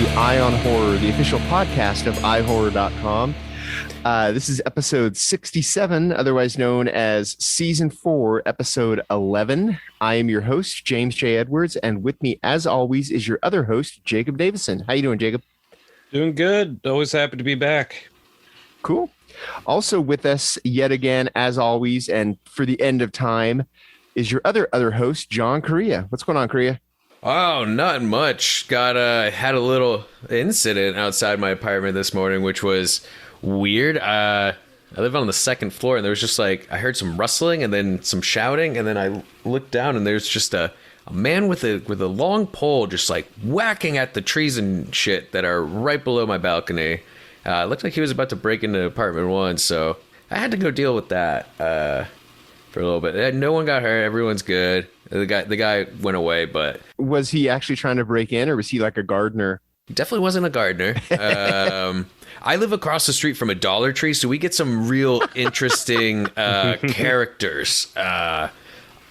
Eye on Horror, the official podcast of iHorror.com. This is episode 67, otherwise known as season 4, episode 11. I am your host, James J. Edwards, and with me, as always, is your other host, Jacob Davison. How you doing, Jacob? Doing good. Always happy to be back. Cool. Also with us yet again, as always, and for the end of time, is your other host, John Correa. What's going on, Correa? Oh, not much. Had a little incident outside my apartment this morning, which was weird. I live on the second floor, and there was just I heard some rustling and then some shouting, and then I looked down, and there's just a man with a long pole just whacking at the trees and shit that are right below my balcony. It looked like he was about to break into apartment 1, so I had to go deal with that for a little bit. No one got hurt. Everyone's good. The guy went away, but was he actually trying to break in, or was he like a gardener? He definitely wasn't a gardener. I live across the street from a Dollar Tree, so we get some real interesting characters.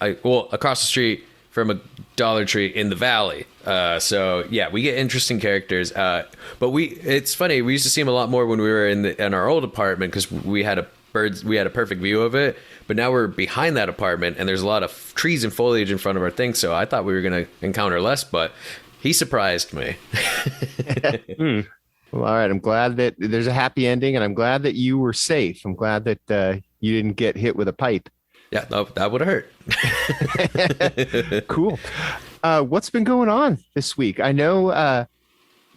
Across the street from a Dollar Tree in the valley. So yeah, we get interesting characters. But it's funny. We used to see him a lot more when we were in our old apartment because we had a perfect view of it. But now we're behind that apartment, and there's a lot of trees and foliage in front of our thing. So I thought we were going to encounter less, but he surprised me. Well, all right. I'm glad that there's a happy ending, and I'm glad that you were safe. I'm glad that you didn't get hit with a pipe. Yeah, that would have hurt. Cool. What's been going on this week? I know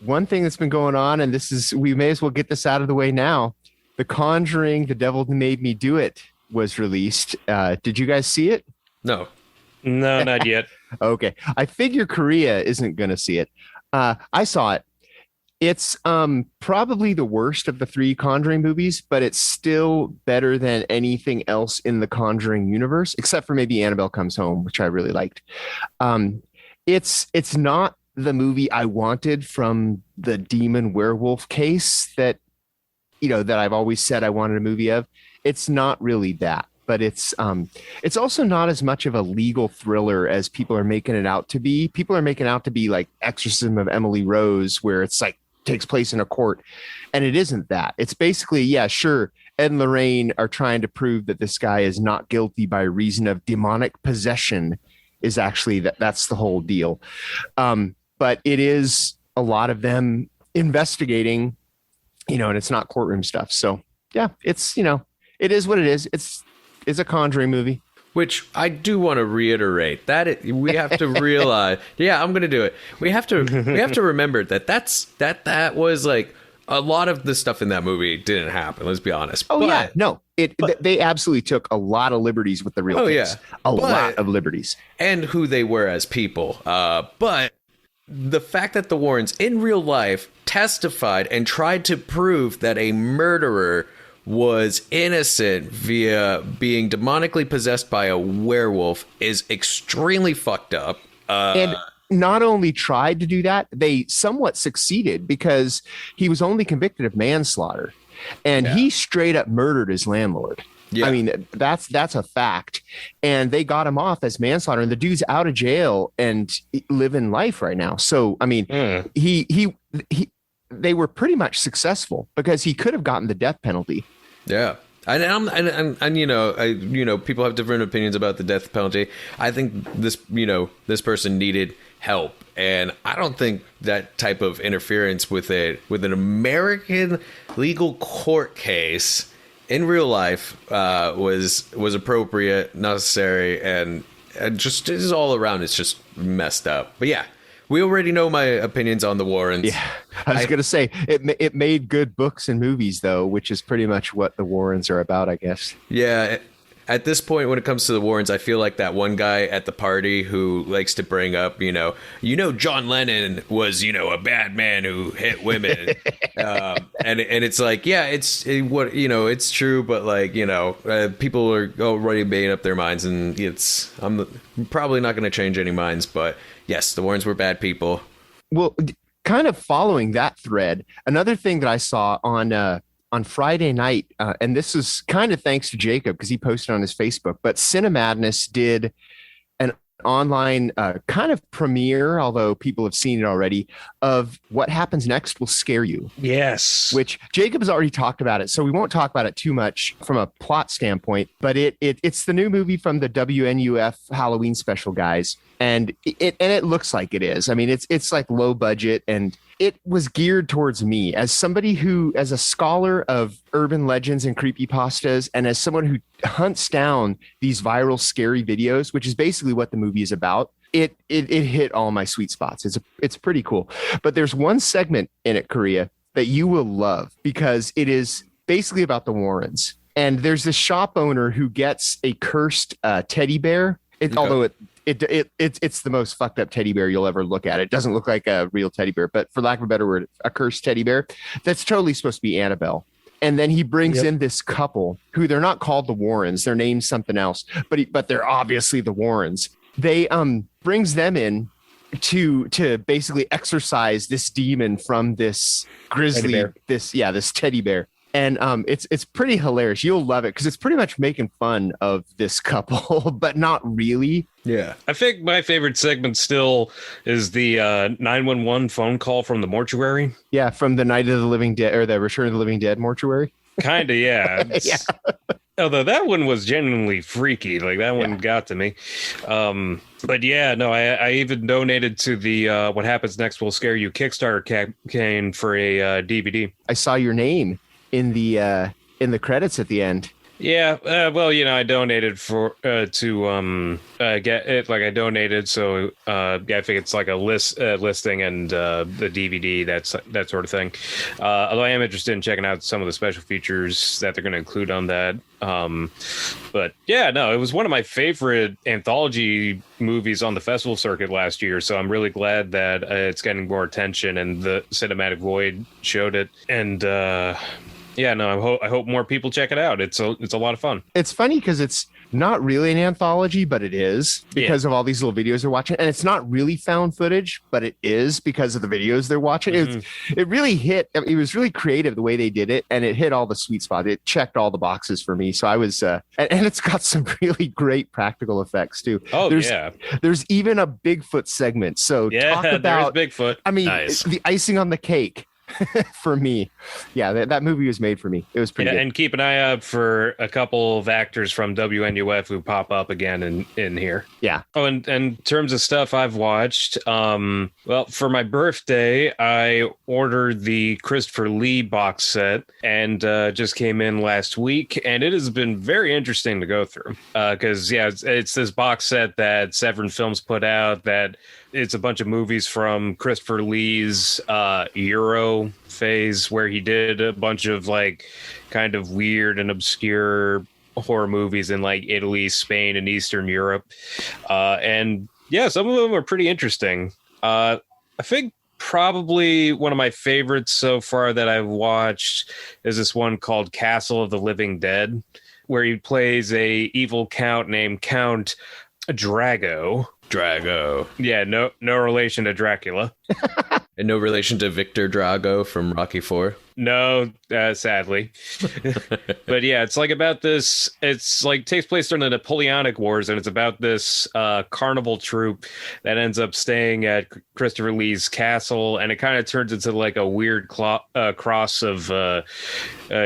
one thing that's been going on, and we may as well get this out of the way now. The Conjuring, The Devil Made Me Do It was released. Did you guys see it? No, not yet. Okay. I figure Korea isn't going to see it. I saw it. It's probably the worst of the 3 Conjuring movies, but it's still better than anything else in the Conjuring universe, except for maybe Annabelle Comes Home, which I really liked. It's not the movie I wanted from the demon werewolf case that I've always said I wanted a movie of. It's not really that, but it's also not as much of a legal thriller as people are making it out to be. People are making it out to be like Exorcism of Emily Rose, where it's takes place in a court, and it isn't that. It's basically, yeah, sure, Ed and Lorraine are trying to prove that this guy is not guilty by reason of demonic possession. Is actually that's the whole deal. But it is a lot of them investigating, and it's not courtroom stuff. So yeah, it's it is what it is. It's a Conjuring movie. Which I do want to reiterate that we have to realize. Yeah, I'm going to do it. We have to remember that was a lot of the stuff in that movie didn't happen. Let's be honest. Yeah, no, they absolutely took a lot of liberties with the real case. Yeah, a lot of liberties, and who they were as people. But the fact that the Warrens in real life testified and tried to prove that a murderer was innocent via being demonically possessed by a werewolf is extremely fucked up. And not only tried to do that, they somewhat succeeded because he was only convicted of manslaughter, and he straight up murdered his landlord. Yeah. I mean, that's a fact. And they got him off as manslaughter, and the dude's out of jail and living life right now. So, I mean, they were pretty much successful because he could have gotten the death penalty. Yeah. And people have different opinions about the death penalty. I think this person needed help, and I don't think that type of interference with an American legal court case in real life was appropriate, necessary, and just is all around. It's just messed up. But yeah. We already know my opinions on the Warrens. Yeah, I was going to say, it made good books and movies, though, which is pretty much what the Warrens are about, I guess. Yeah, at this point, when it comes to the Warrens, I feel like that one guy at the party who likes to bring up, John Lennon was, a bad man who hit women. And it's it's true, but people are already made up their minds, and I'm probably not going to change any minds, but yes, the Warrens were bad people. Well, kind of following that thread, another thing that I saw on Friday night, and this is kind of thanks to Jacob because he posted on his Facebook, but Cinemadness did an online kind of premiere, although people have seen it already, of What Happens Next Will Scare You, Yes. which Jacob has already talked about it. So we won't talk about it too much from a plot standpoint, but it's the new movie from the WNUF Halloween special guys. And it looks like it is. I mean, it's like low budget, and it was geared towards me as somebody who, as a scholar of urban legends and creepypastas, and as someone who hunts down these viral scary videos, which is basically what the movie is about. It hit all my sweet spots. It's pretty cool. But there's one segment in it, Korea, that you will love, because it is basically about the Warrens. And there's this shop owner who gets a cursed teddy bear. Although it's the most fucked up teddy bear you'll ever look at. It doesn't look like a real teddy bear, but for lack of a better word, a cursed teddy bear that's totally supposed to be Annabelle. And then he brings in this couple who, they're not called the Warrens, they're named something else, but they're obviously the Warrens. They brings them in to basically exorcise this demon from this grizzly, this teddy bear. And it's pretty hilarious. You'll love it because it's pretty much making fun of this couple, but not really. Yeah. I think my favorite segment still is the 911 phone call from the mortuary. Yeah, from the Night of the Living Dead, or the Return of the Living Dead mortuary. Kind of, yeah. Yeah. Although that one was genuinely freaky. Like, that one got to me. But yeah, no, I even donated to the What Happens Next Will Scare You Kickstarter campaign for a DVD. I saw your name in the credits at the end. Yeah, well, I donated for to get it. Like, I donated, so I think it's like a listing and the DVD, that sort of thing. Although I am interested in checking out some of the special features that they're going to include on that. But yeah, no, it was one of my favorite anthology movies on the festival circuit last year. So I'm really glad that it's getting more attention, and the Cinematic Void showed it. And yeah, no, I hope more people check it out. It's a lot of fun. It's funny because it's not really an anthology, but it is because of all these little videos they're watching. And it's not really found footage, but it is because of the videos they're watching. Mm-hmm. It really hit. It was really creative the way they did it, and it hit all the sweet spots. It checked all the boxes for me. So I was, and it's got some really great practical effects too. Oh, there's even a Bigfoot segment. So talk about there's Bigfoot. I mean, nice. The icing on the cake. For me, that movie was made for me. It was pretty good. And keep an eye out for a couple of actors from WNUF who pop up again in here. Yeah. Oh, and in terms of stuff I've watched, well, for my birthday, I ordered the Christopher Lee box set, and just came in last week, and it has been very interesting to go through. Because it's this box set that Severin Films put out that. It's a bunch of movies from Christopher Lee's Euro phase, where he did a bunch of like kind of weird and obscure horror movies in like Italy, Spain, and Eastern Europe. And yeah, some of them are pretty interesting. I think probably one of my favorites so far that I've watched is this one called Castle of the Living Dead, where he plays a evil count named Count Drago. Yeah, no relation to Dracula. And no relation to Victor Drago from Rocky IV? No, sadly. But yeah, it's like about this, it's like takes place during the Napoleonic Wars, and it's about this carnival troupe that ends up staying at Christopher Lee's castle, and it kind of turns into like a weird cross of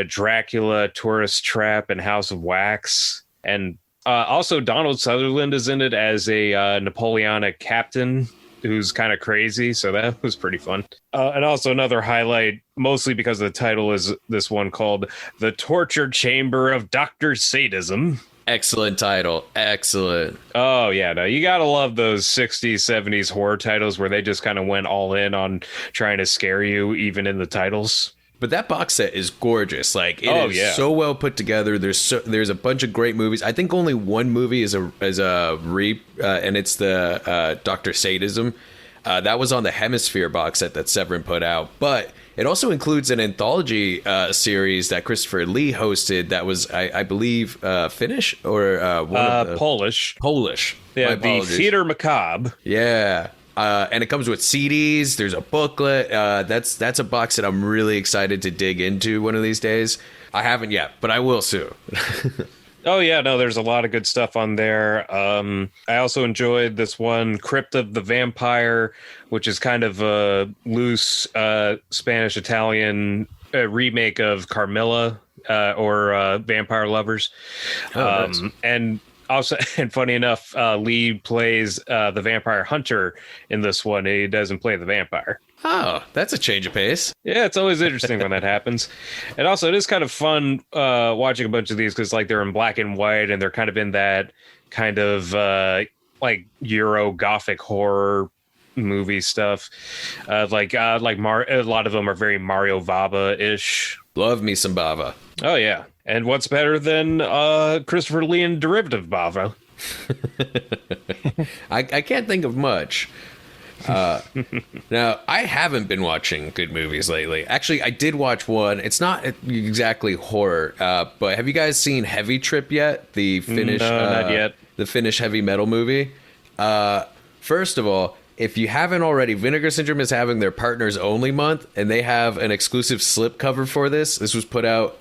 Dracula, Tourist Trap, and House of Wax. And also, Donald Sutherland is in it as a Napoleonic captain who's kind of crazy, so that was pretty fun. And also another highlight, mostly because the title is this one called The Torture Chamber of Dr. Sadism. Excellent title. Excellent. Oh, yeah. No, you got to love those 60s, 70s horror titles where they just kind of went all in on trying to scare you, even in the titles. But that box set is gorgeous. Like, it is so well put together. There's a bunch of great movies. I think only one movie is a and it's the Dr. Sadism. That was on the Hemisphere box set that Severin put out. But it also includes an anthology series that Christopher Lee hosted that was, I believe, Finnish or Polish. Polish. Yeah, the Theater Macabre. Yeah. And it comes with CDs. There's a booklet. That's a box that I'm really excited to dig into one of these days. I haven't yet, but I will soon. Oh yeah, no, there's a lot of good stuff on there. I also enjoyed this one, Crypt of the Vampire, which is kind of a loose Spanish Italian remake of Carmilla or Vampire Lovers. Oh, nice. And also, and funny enough, Lee plays the vampire hunter in this one. He doesn't play the vampire. Oh, that's a change of pace. Yeah, it's always interesting when that happens. And also, it is kind of fun watching a bunch of these because, like, they're in black and white and they're kind of in that kind of like Euro Gothic horror movie stuff. A lot of them are very Mario Bava ish. Love me some Bava. Oh yeah, and what's better than Christopher Lee and derivative Bava? I can't think of much. Now, I haven't been watching good movies lately. Actually, I did watch one. It's not exactly horror, but have you guys seen Heavy Trip yet? The Finnish, No, not yet. The Finnish heavy metal movie. First of all, if you haven't already, Vinegar Syndrome is having their Partners Only month, and they have an exclusive slipcover for this. This was put out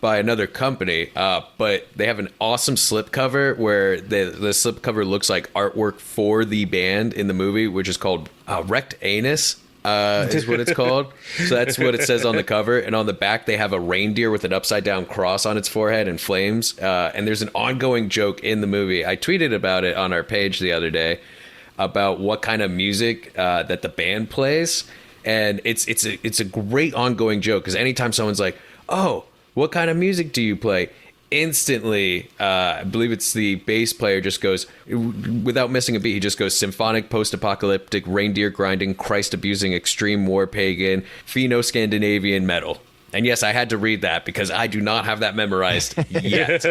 by another company, but they have an awesome slipcover where the slipcover looks like artwork for the band in the movie, which is called Wrecked Anus. Is what it's called. So that's what it says on the cover. And on the back, they have a reindeer with an upside down cross on its forehead and flames. And there's an ongoing joke in the movie. I tweeted about it on our page the other day about what kind of music that the band plays. And it's a great ongoing joke because anytime someone's like, oh, what kind of music do you play? Instantly, I believe it's the bass player just goes, without missing a beat, he just goes symphonic, post-apocalyptic, reindeer grinding, Christ-abusing, extreme war pagan, Finno-Scandinavian metal. And yes, I had to read that because I do not have that memorized yet.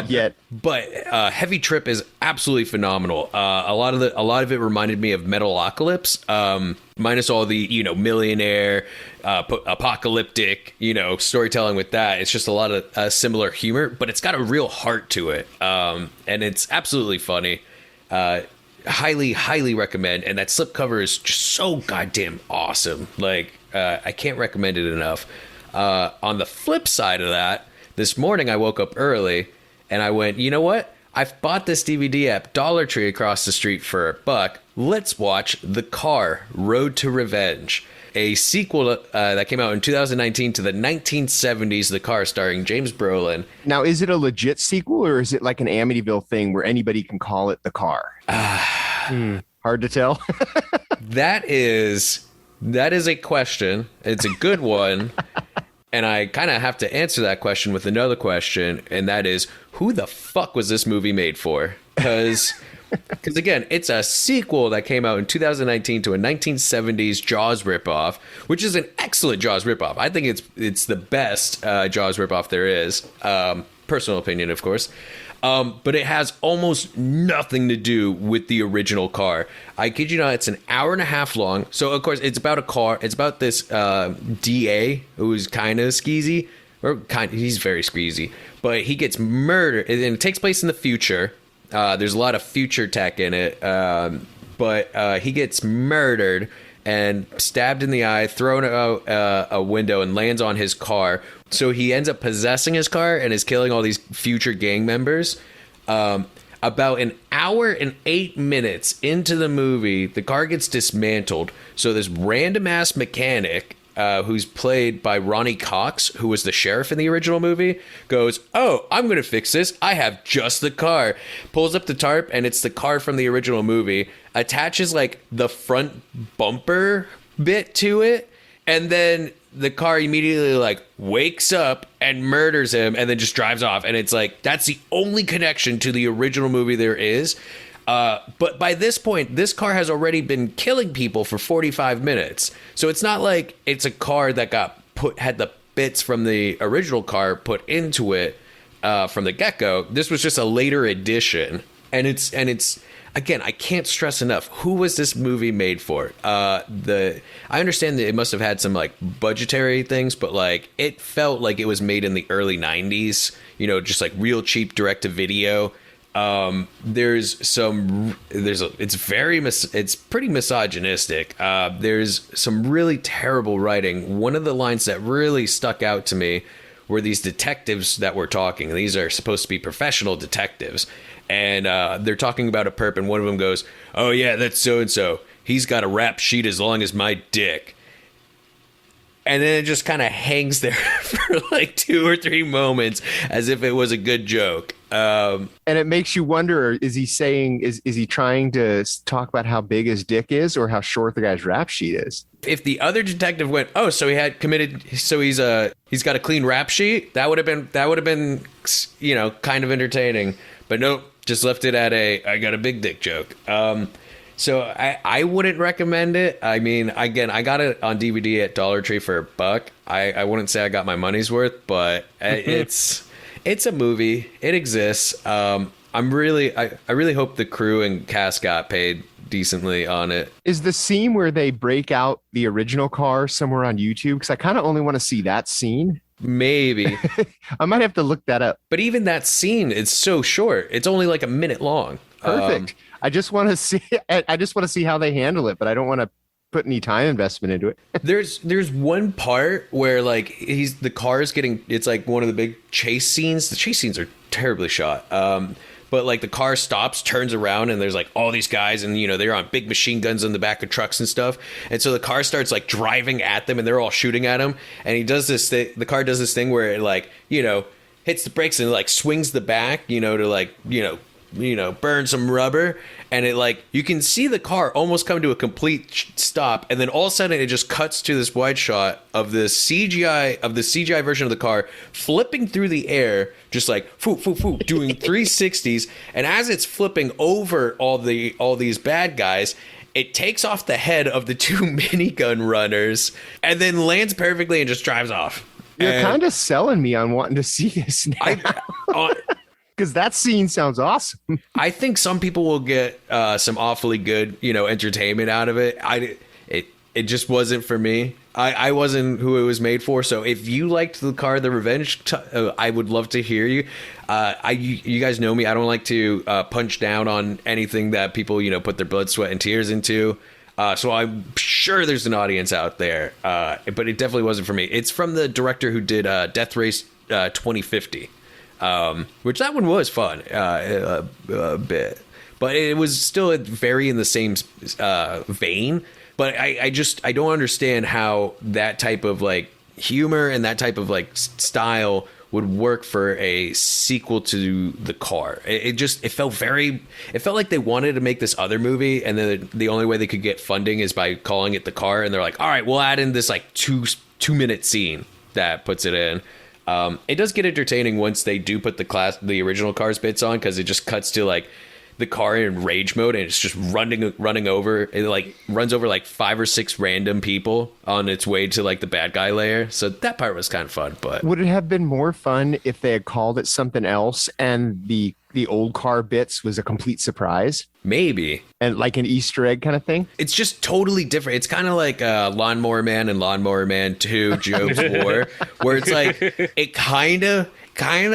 Yet. But Heavy Trip is absolutely phenomenal. A lot of it reminded me of Metalocalypse, minus all the millionaire, apocalyptic, storytelling with that. It's just a lot of similar humor, but it's got a real heart to it, and it's absolutely funny. Highly, highly recommend. And that slipcover is just so goddamn awesome. Like I can't recommend it enough. On the flip side of that, this morning I woke up early and I went, you know what? I've bought this DVD at Dollar Tree across the street for $1. Let's watch The Car, Road to Revenge, a sequel that came out in 2019 to the 1970s The Car, starring James Brolin. Now, is it a legit sequel or is it like an Amityville thing where anybody can call it The Car? Hard to tell. That is a question. It's a good one. And I kind of have to answer that question with another question, and that is, who the fuck was this movie made for? Because again, it's a sequel that came out in 2019 to a 1970s Jaws ripoff, which is an excellent Jaws ripoff. I think it's the best Jaws ripoff there is. Personal opinion, of course. But it has almost nothing to do with the original Car. I kid you not, it's an hour and a half long. So, of course, it's about a car. It's about this DA who's kind of skeezy. He's very skeezy. But he gets murdered. And it takes place in the future. There's a lot of future tech in it. But he gets murdered and stabbed in the eye, thrown out a window, and lands on his car. So he ends up possessing his car and is killing all these future gang members. About an hour and 8 minutes into the movie, the car gets dismantled. So this random ass mechanic, who's played by Ronnie Cox, who was the sheriff in the original movie, goes, oh, I'm going to fix this. I have just the car. Pulls up the tarp, and it's the car from the original movie. Attaches like the front bumper bit to it, and then the car immediately like wakes up and murders him and then just drives off. And it's like, that's the only connection to the original movie there is. But by this point, this car has already been killing people for 45 minutes. So it's not like it's a car that had the bits from the original car put into it from the get-go. This was just a later edition. And it's again, I can't stress enough, who was this movie made for? I understand that it must have had some like budgetary things, but like it felt like it was made in the early 90s, just like real cheap direct to video. It's pretty misogynistic. There's some really terrible writing. One of the lines that really stuck out to me were these detectives that were talking. These are supposed to be professional detectives. And they're talking about a perp, and one of them goes, "Oh, yeah, that's so-and-so. He's got a rap sheet as long as my dick." And then it just kind of hangs there for like 2 or 3 moments as if it was a good joke. And it makes you wonder, is he saying, is he trying to talk about how big his dick is or how short the guy's rap sheet is? If the other detective went, "Oh, so he had committed, so he's got a clean rap sheet," that would have been, you know, kind of entertaining. But nope, just left it at I got a big dick joke. So I wouldn't recommend it. I mean, again, I got it on DVD at Dollar Tree for $1. I wouldn't say I got my money's worth, but it's a movie. It exists. I really hope the crew and cast got paid decently on it. Is the scene where they break out the original car somewhere on YouTube? Because I kind of only want to see that scene. Maybe. I might have to look that up. But even that scene, it's so short. It's only like a minute long. Perfect. I just want to see how they handle it, but I don't want to put any time investment into it. There's one part where like the car is getting, it's like one of the big chase scenes. The chase scenes are terribly shot. But like the car stops, turns around, and there's like all these guys, and you know they're on big machine guns on the back of trucks and stuff. And so the car starts like driving at them, and they're all shooting at him. And he does this thing. The car does this thing where it like, you know, hits the brakes and it like swings the back, you know, to like, you know, burn some rubber. And it like, you can see the car almost come to a complete stop, and then all of a sudden it just cuts to this wide shot of the CGI version of the car flipping through the air, just like foo foo foo, doing 360s. And as it's flipping over all these bad guys, it takes off the head of the 2 minigun runners and then lands perfectly and just drives off. You're kind of selling me on wanting to see this now. Because that scene sounds awesome. I think some people will get some awfully good, you know, entertainment out of it. It just wasn't for me. I wasn't who it was made for. So if you liked the Revenge, I would love to hear you. You guys know me. I don't like to punch down on anything that people, you know, put their blood, sweat, and tears into. So I'm sure there's an audience out there, but it definitely wasn't for me. It's from the director who did Death Race 2050. Which that one was fun a bit, but it was still very in the same vein. But I don't understand how that type of like humor and that type of like style would work for a sequel to The Car. It felt like they wanted to make this other movie, and then the only way they could get funding is by calling it The Car, and they're like, all right, we'll add in this like 2-minute scene that puts it in. It does get entertaining once they do put the original Cars bits on, because it just cuts to like the car in rage mode, and it's just running over. It like runs over like 5 or 6 random people on its way to like the bad guy lair. So that part was kind of fun. But would it have been more fun if they had called it something else and the old car bits was a complete surprise? Maybe. And like an Easter egg kind of thing? It's just totally different. It's kind of like Lawnmower Man and Lawnmower Man 2 Job's War, where it's like it kind of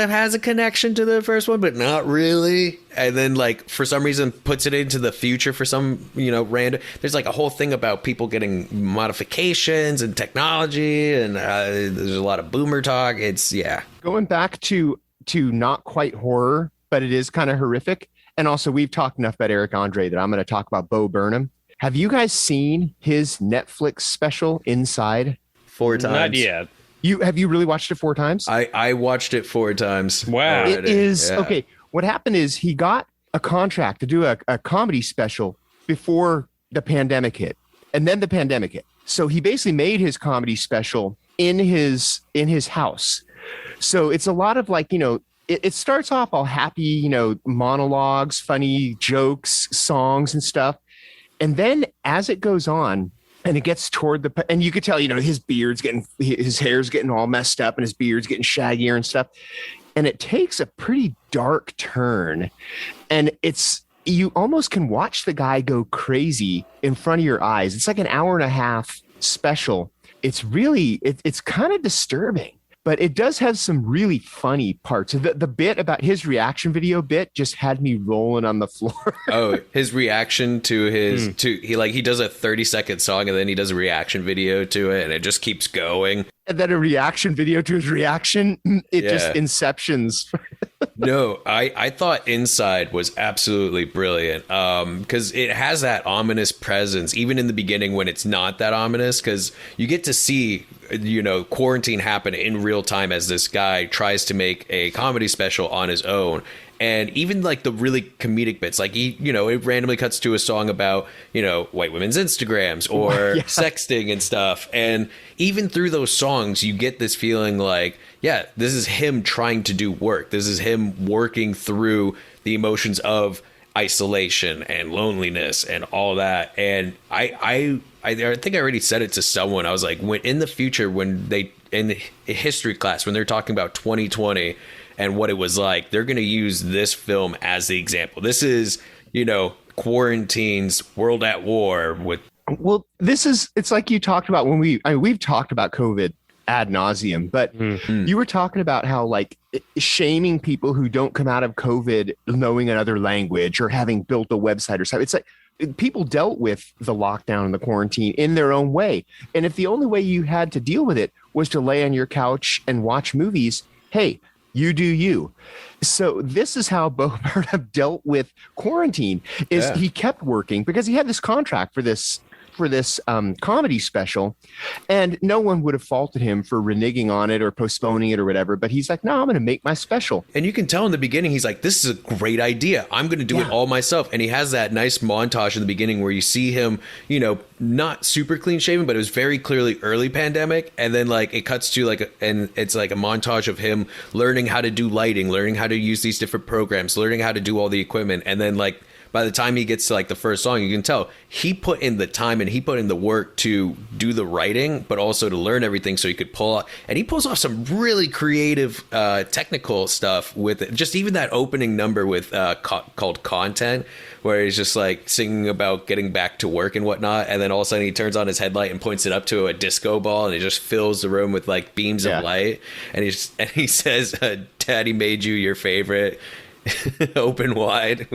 has a connection to the first one, but not really. And then like for some reason puts it into the future for some, you know, random. There's like a whole thing about people getting modifications and technology, and there's a lot of boomer talk. It's going back to not quite horror, but it is kind of horrific. And also, we've talked enough about Eric Andre that I'm going to talk about Bo Burnham. Have you guys seen his Netflix special, Inside? 4 times. Not yet. Have you really watched it 4 times? I watched it 4 times. Wow. It is. Yeah. Okay. What happened is he got a contract to do a comedy special before the pandemic hit. And then the pandemic hit. So he basically made his comedy special in his house. So it's a lot of like, you know, it starts off all happy, you know, monologues, funny jokes, songs and stuff. And then as it goes on and it gets toward and you could tell, you know, his hair's getting all messed up and his beard's getting shaggier and stuff. And it takes a pretty dark turn, and you almost can watch the guy go crazy in front of your eyes. It's like an hour and a half special. It's really, it's kind of disturbing. but it does have some really funny parts. The bit about his reaction video bit just had me rolling on the floor. Oh, his reaction to his he does a 30-second song and then he does a reaction video to it and it just keeps going. And then a reaction video to his reaction, it just inceptions. No, I thought Inside was absolutely brilliant because it has that ominous presence, even in the beginning when it's not that ominous, because you get to see, quarantine happen in real time as this guy tries to make a comedy special on his own. And even like the really comedic bits, like it randomly cuts to a song about, white women's Instagrams or sexting and stuff. And even through those songs, you get this feeling like, yeah, this is him trying to do work. This is him working through the emotions of isolation and loneliness and all that. And I think I already said it to someone. I was like, when in the future, when they in the history class, when they're talking about 2020 and what it was like, they're going to use this film as the example. This is, quarantine's world at war with. Well, it's like you talked about when we've talked about COVID ad nauseum, but you were talking about how like shaming people who don't come out of COVID knowing another language or having built a website or something. It's like people dealt with the lockdown and the quarantine in their own way. And if the only way you had to deal with it was to lay on your couch and watch movies, hey, you do you. So this is how Bo Burnham dealt with quarantine. He kept working because he had this contract for this comedy special, and no one would have faulted him for reneging on it or postponing it or whatever. But he's like, no, I'm going to make my special. And you can tell in the beginning, he's like, this is a great idea. I'm going to do it all myself. And he has that nice montage in the beginning where you see him, not super clean shaven, but it was very clearly early pandemic. And then like it cuts to and it's like a montage of him learning how to do lighting, learning how to use these different programs, learning how to do all the equipment. And then like, by the time he gets to like the first song, you can tell he put in the time and he put in the work to do the writing, but also to learn everything so he could pull out. And he pulls off some really creative technical stuff with it. Just even that opening number with called Content, where he's just like singing about getting back to work and whatnot. And then all of a sudden he turns on his headlight and points it up to a disco ball and it just fills the room with like beams of light. And he says, Daddy made you your favorite. Open wide.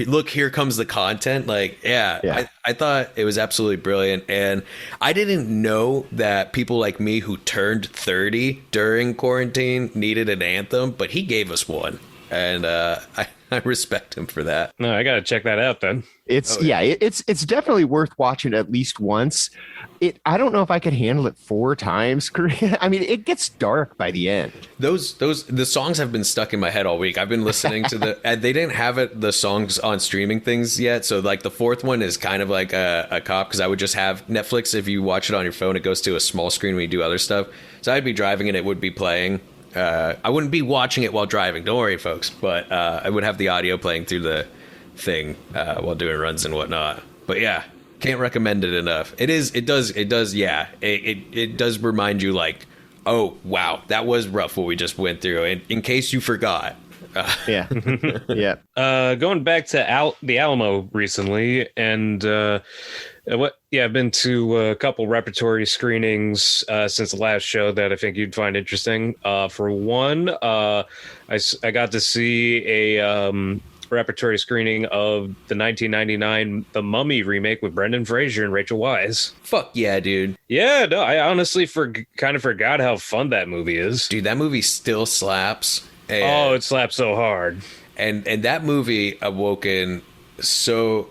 Look, here comes the content. Like, I thought it was absolutely brilliant. And I didn't know that people like me who turned 30 during quarantine needed an anthem, but he gave us one. And I respect him for that. No, I got to check that out then. It's definitely worth watching at least once. I don't know if I could handle it 4 times. I mean, it gets dark by the end. The songs have been stuck in my head all week. I've been listening to they didn't have the songs on streaming things yet. So like the 4th one is kind of like a cop because I would just have Netflix. If you watch it on your phone, it goes to a small screen when you do other stuff. So I'd be driving and it would be playing. I wouldn't be watching it while driving. Don't worry, folks. But I would have the audio playing through the thing while doing runs and whatnot. But yeah, can't recommend it enough. It does remind you like, oh wow, that was rough what we just went through. And in case you forgot. Yeah. Going back to the Alamo recently, and I've been to a couple repertory screenings since the last show that I think you'd find interesting. For one, I got to see a repertory screening of the 1999 The Mummy remake with Brendan Fraser and Rachel Weisz. Fuck yeah, dude. Yeah, no, I honestly kind of forgot how fun that movie is. Dude, that movie still slaps. It slaps so hard. And that movie awoken so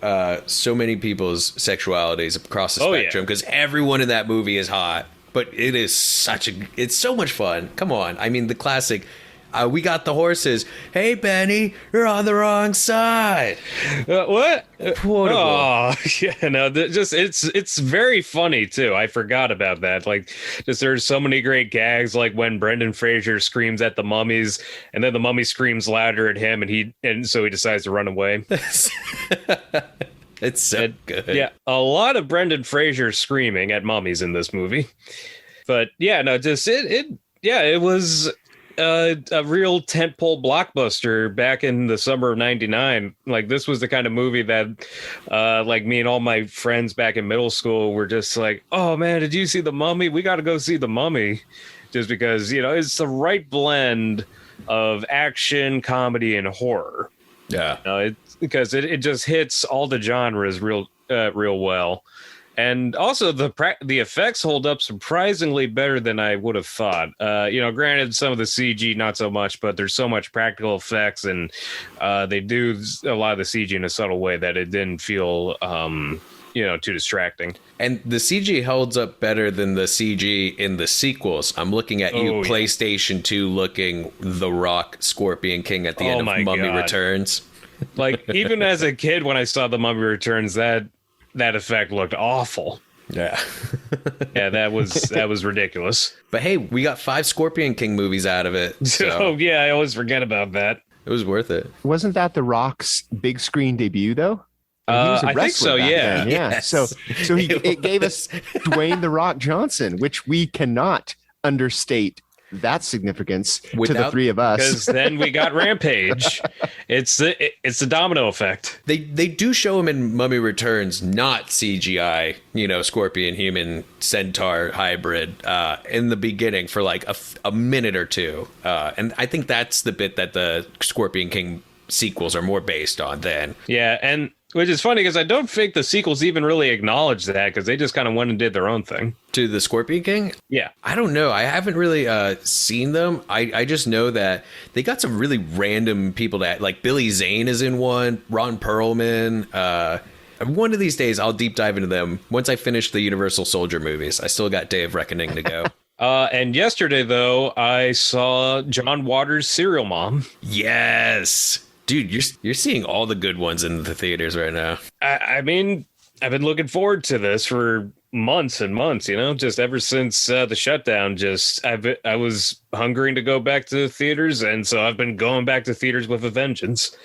many people's sexualities across the spectrum because everyone in that movie is hot. But it is it's so much fun. Come on. I mean, the classic, we got the horses. Hey, Benny, you're on the wrong side. What? Quotable. Oh, yeah, no, it's very funny, too. I forgot about that. Like, there's so many great gags, like when Brendan Fraser screams at the mummies, and then the mummy screams louder at him, and so he decides to run away. It's so good. Yeah, a lot of Brendan Fraser screaming at mummies in this movie. But, yeah, no, it was a real tentpole blockbuster back in the summer of '99. Like, this was the kind of movie that like me and all my friends back in middle school were just like, oh man, did you see The Mummy? We got to go see The Mummy. just because, it's the right blend of action, comedy, and horror. Yeah. Because it just hits all the genres real well. And also the effects hold up surprisingly better than I would have thought. Granted, some of the CG not so much, but there's so much practical effects, and they do a lot of the CG in a subtle way that it didn't feel too distracting. And the CG holds up better than the CG in the sequels. I'm looking at you, PlayStation 2 looking The Rock, Scorpion King at the end of Mummy Returns. Like, even as a kid, when I saw The Mummy Returns, that effect looked awful. Yeah. Yeah, that was ridiculous. But hey, we got 5 Scorpion King movies out of it. So oh, yeah, I always forget about that. It was worth it. Wasn't that The Rock's big screen debut, though? I think so, yeah. Then. Yeah. Yes. So it gave us Dwayne The Rock Johnson, which we cannot understate that significance to the three of us. Because then we got Rampage. It's the domino effect. They do show him in Mummy Returns, not CGI, scorpion, human, centaur hybrid in the beginning for like a minute or two. And I think that's the bit that the Scorpion King sequels are more based on then. Yeah, and which is funny because I don't think the sequels even really acknowledge that, because they just kind of went and did their own thing. To the Scorpion King? Yeah. I don't know. I haven't really seen them. I just know that they got some really random people that, like Billy Zane is in one, Ron Perlman. One of these days I'll deep dive into them once I finish the Universal Soldier movies. I still got Day of Reckoning to go. And yesterday, though, I saw John Waters' Serial Mom. Yes. Dude, you're seeing all the good ones in the theaters right now. I mean, I've been looking forward to this for months and months, just ever since the shutdown. I was hungering to go back to the theaters, and so I've been going back to theaters with a vengeance.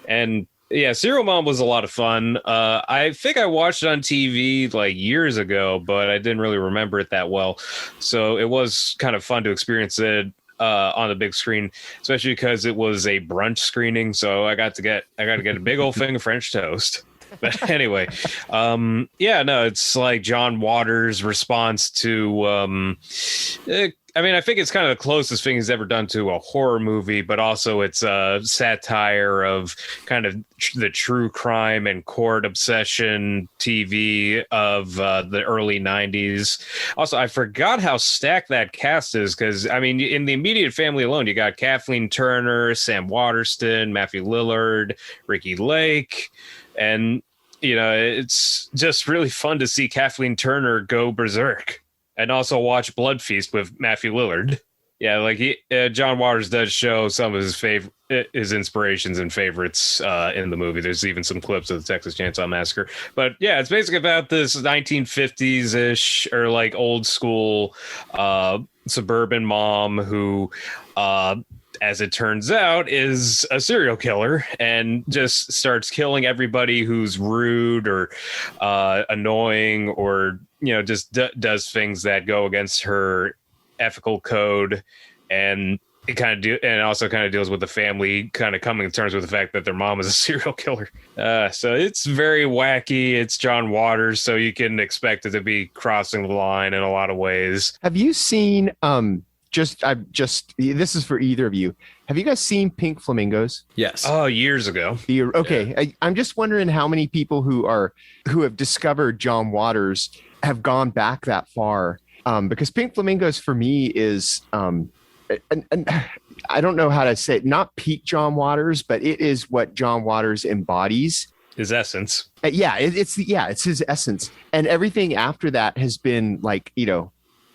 And yeah, Serial Mom was a lot of fun. I think I watched it on TV like years ago, but I didn't really remember it that well. So it was kind of fun to experience it on the big screen, especially because it was a brunch screening. So I got to get a big old thing of French toast. But anyway, it's like John Waters' response to I think it's kind of the closest thing he's ever done to a horror movie, but also it's a satire of kind of the true crime and court obsession TV of the early 90s. Also, I forgot how stacked that cast is, because, I mean, in the immediate family alone, you got Kathleen Turner, Sam Waterston, Matthew Lillard, Ricky Lake, and, it's just really fun to see Kathleen Turner go berserk. And also watch Blood Feast with Matthew Lillard. Yeah, like John Waters does show some of his inspirations and favorites in the movie. There's even some clips of the Texas Chainsaw Massacre. But yeah, it's basically about this 1950s-ish or like old school suburban mom who, as it turns out, is a serial killer and just starts killing everybody who's rude or annoying or just does things that go against her ethical code. And it and also kind of deals with the family kind of coming to terms with the fact that their mom is a serial killer. So it's very wacky. It's John Waters, so you can expect it to be crossing the line in a lot of ways. Have you seen this is for either of you. Have you guys seen Pink Flamingos? Yes. Oh, years ago. Okay. Yeah. I'm just wondering how many people who have discovered John Waters have gone back that far. Because Pink Flamingos for me is, and I don't know how to say it, not peak John Waters, but it is what John Waters embodies. His essence. It's his essence. And everything after that has been like,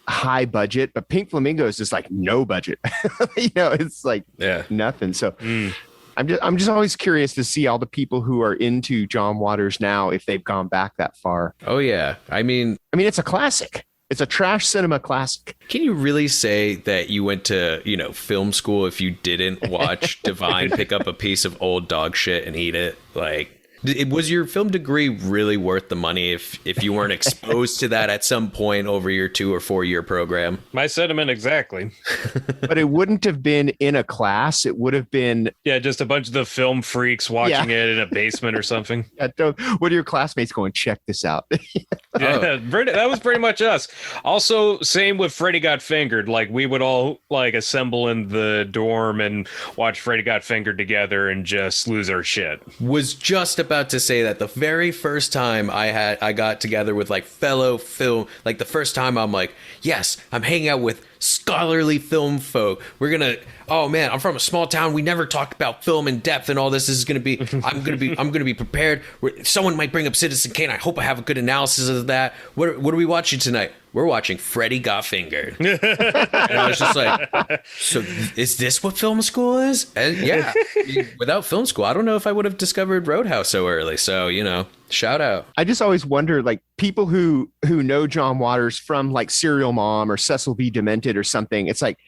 high budget, but Pink Flamingos is like no budget. It's like nothing. So I'm just always curious to see all the people who are into John Waters now, if they've gone back that far. Oh yeah. I mean, it's a classic. It's a trash cinema classic. Can you really say that you went to, film school if you didn't watch Divine pick up a piece of old dog shit and eat it? Like, Was your film degree really worth the money if you weren't exposed to that at some point over your 2 or 4 year program? My sentiment exactly. But it wouldn't have been in a class. It would have been Just a bunch of the film freaks watching it in a basement or something. What are your classmates going? Check this out. That was pretty much us. Also, same with Freddy Got Fingered. Like, we would all like assemble in the dorm and watch Freddy Got Fingered together and just lose our shit. Was just about to say that the very first time I got together with like fellow film, like the first time I'm like, yes, I'm hanging out with scholarly film folk. Oh man, I'm from a small town. We never talked about film in depth, and all this is going to be. I'm going to be prepared. Someone might bring up Citizen Kane. I hope I have a good analysis of that. What are we watching tonight? We're watching Freddy Got Fingered. And I was just like, so is this what film school is? And yeah. Without film school, I don't know if I would have discovered Roadhouse so early. So, shout out. I just always wonder, like, people who know John Waters from like Serial Mom or Cecil B. Demented or something. It's like,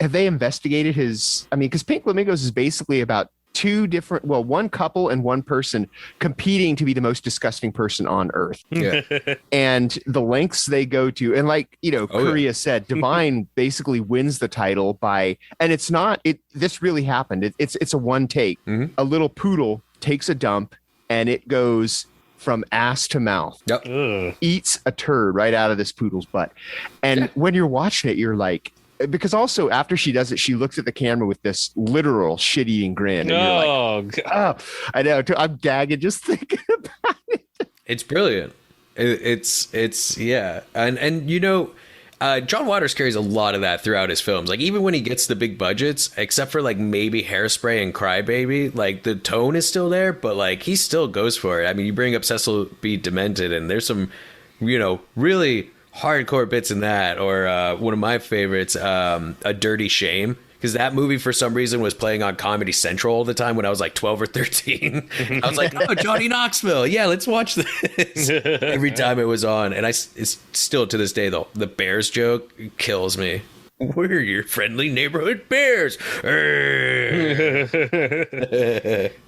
have they investigated his? I mean, because Pink Flamingos is basically about one couple and one person competing to be the most disgusting person on earth. Yeah. And the lengths they go to. And like, Korea said, Divine basically wins the title and it's not, this really happened. It's a one take. Mm-hmm. A little poodle takes a dump and it goes from ass to mouth. Yep. Eats a turd right out of this poodle's butt. And when you're watching it, you're like, because also after she does it, she looks at the camera with this literal shit-eating grin. And you're like, oh, I know. I'm gagging just thinking about it. It's brilliant. It's yeah. And John Waters carries a lot of that throughout his films. Like, even when he gets the big budgets, except for like maybe Hairspray and Crybaby, like the tone is still there, but like he still goes for it. I mean, you bring up Cecil B. Demented, and there's some, really hardcore bits in that, or one of my favorites, A Dirty Shame, because that movie for some reason was playing on Comedy Central all the time when I was like 12 or 13. I was like, oh, Johnny Knoxville, yeah, let's watch this. Every time it was on. And it's still to this day, though, the Bears joke kills me. We're your friendly neighborhood bears.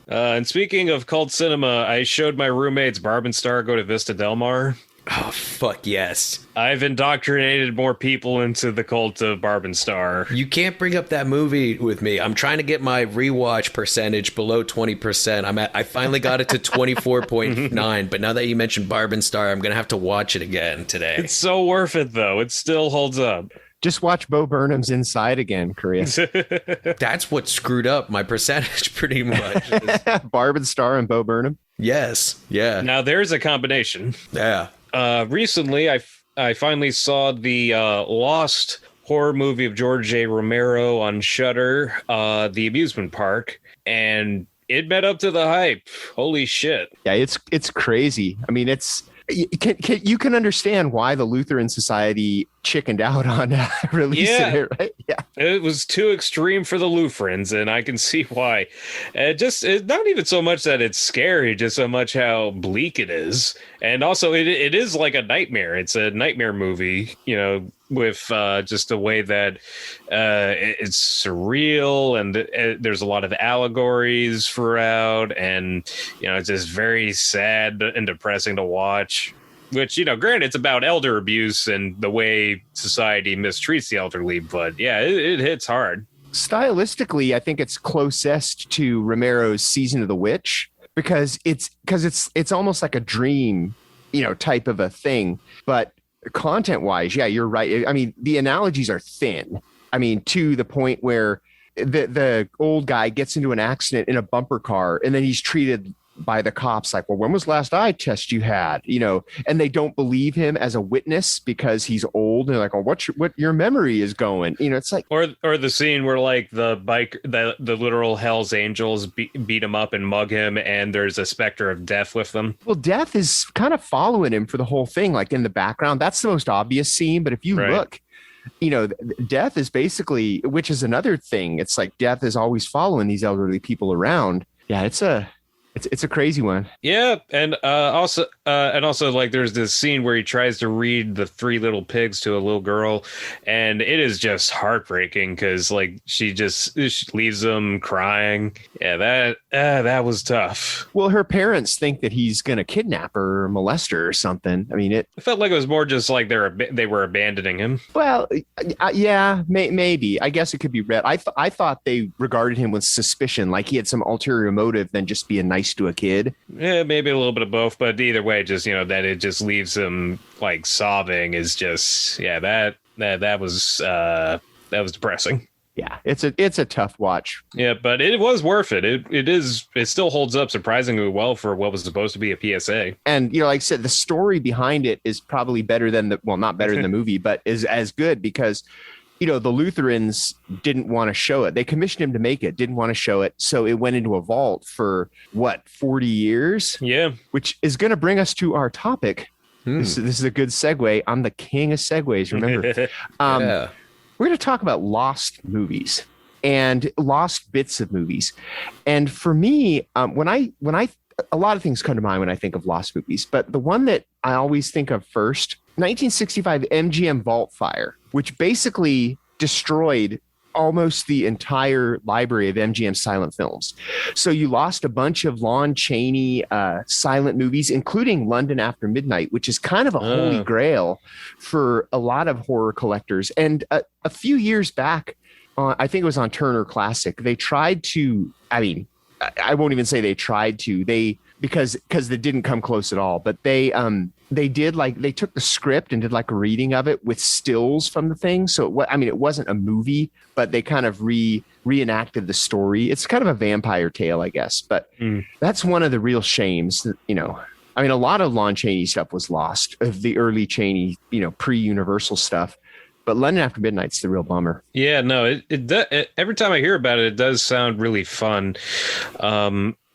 And speaking of cult cinema, I showed my roommates Barb and Star Go to Vista Del Mar. Oh, fuck yes. I've indoctrinated more people into the cult of Barb and Star. You can't bring up that movie with me. I'm trying to get my rewatch percentage below 20%. I finally got it to 24.9, but now that you mentioned Barb and Star, I'm going to have to watch it again today. It's so worth it, though. It still holds up. Just watch Bo Burnham's Inside again, Korea. That's what screwed up my percentage pretty much. Barb and Star and Bo Burnham? Yes. Yeah. Now, there's a combination. Yeah. Recently, I finally saw the lost horror movie of George A. Romero on Shudder, The Amusement Park, and it met up to the hype. Holy shit. Yeah, it's crazy. I mean, you can understand why the Lutheran Society chickened out on releasing it, right? Yeah, it was too extreme for the Lutherans, and I can see why. It's not even so much that it's scary, just so much how bleak it is, and also it is like a nightmare. It's a nightmare movie, with just the way that it's surreal, and there's a lot of allegories throughout, and it's just very sad and depressing to watch. Which, granted, it's about elder abuse and the way society mistreats the elderly, but yeah, it hits hard. Stylistically, I think it's closest to Romero's Season of the Witch because it's almost like a dream, type of a thing. But content-wise, yeah, you're right. I mean, the analogies are thin. I mean, to the point where the old guy gets into an accident in a bumper car, and then he's treated by the cops like, well, when was last eye test you had? And they don't believe him as a witness because he's old. And they're like, oh, what your memory is going? It's like, or the scene where like the literal Hell's Angels beat him up and mug him, and there's a specter of death with them. Well, death is kind of following him for the whole thing, like in the background. That's the most obvious scene. But if you look, death is basically, which is another thing. It's like death is always following these elderly people around. Yeah, It's a crazy one. Yeah, and also like there's this scene where he tries to read the Three Little Pigs to a little girl, and it is just heartbreaking because like she leaves him crying. Yeah, that was tough. Well, her parents think that he's going to kidnap her or molest her or something. I mean, It felt like it was more just like they were abandoning him. well, yeah, maybe. I guess it could be read. I thought they regarded him with suspicion, like he had some ulterior motive than just being nice to a kid. Yeah, maybe a little bit of both, but either way, just that it just leaves him like sobbing is just that was depressing. Yeah, it's a tough watch. Yeah, but it was worth it. It still holds up surprisingly well for what was supposed to be a PSA. And like I said, the story behind it is probably better than not better than the movie, but is as good because the Lutherans didn't want to show it. They commissioned him to make it, didn't want to show it. So it went into a vault for 40 years? Yeah. Which is going to bring us to our topic. This is a good segue. I'm the king of segues, remember? Yeah. We're going to talk about lost movies and lost bits of movies. And for me, when I a lot of things come to mind when I think of lost movies, but the one that I always think of first, 1965 MGM Vault Fire, which basically destroyed almost the entire library of MGM silent films. So you lost a bunch of Lon Chaney silent movies, including London After Midnight, which is kind of a holy grail for a lot of horror collectors. And a few years back, I think it was on Turner Classic, they tried to, I won't even say they tried to, because they didn't come close at all, but they did they took the script and did like a reading of it with stills from the thing. So it wasn't a movie, but they kind of reenacted the story. It's kind of a vampire tale, I guess, but that's one of the real shames. A lot of Lon Chaney stuff was lost, of the early Chaney, pre-Universal stuff. But London After Midnight's the real bummer. Yeah, no, every time I hear about it, it does sound really fun.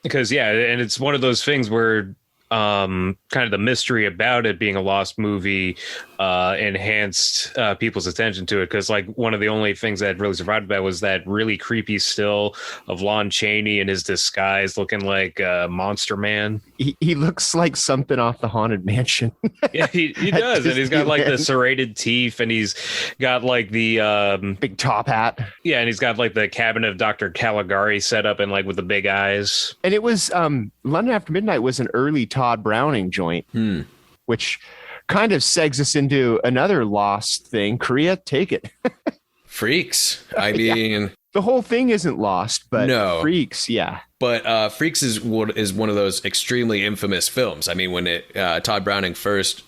Because and it's one of those things where kind of the mystery about it being a lost movie enhanced people's attention to it, because like one of the only things that really survived about was that really creepy still of Lon Chaney in his disguise looking like Monster Man. He looks like something off the Haunted Mansion. Yeah, he does. And he's got like the serrated teeth, and he's got like the big top hat. Yeah, and he's got like the cabinet of Dr. Caligari set up and like with the big eyes. And it was London After Midnight was an early Todd Browning joint, which kind of segs us into another lost thing. Korea, take it. Freaks. I mean, the whole thing isn't lost, but no. Freaks, yeah. But Freaks is one of those extremely infamous films. I mean, when Todd Browning first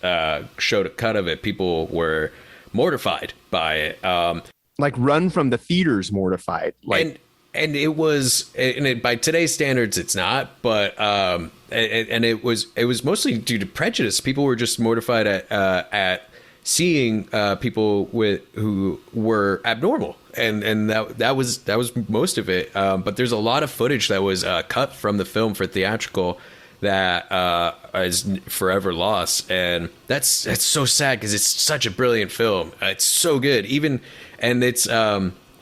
showed a cut of it, people were mortified by it. Like run from the theaters mortified. And it was, by today's standards, it's not, but and it was mostly due to prejudice. People were just mortified at seeing people who were abnormal, and that was most of it. But there's a lot of footage that was cut from the film for theatrical that is forever lost, and that's so sad because it's such a brilliant film. It's so good, and it's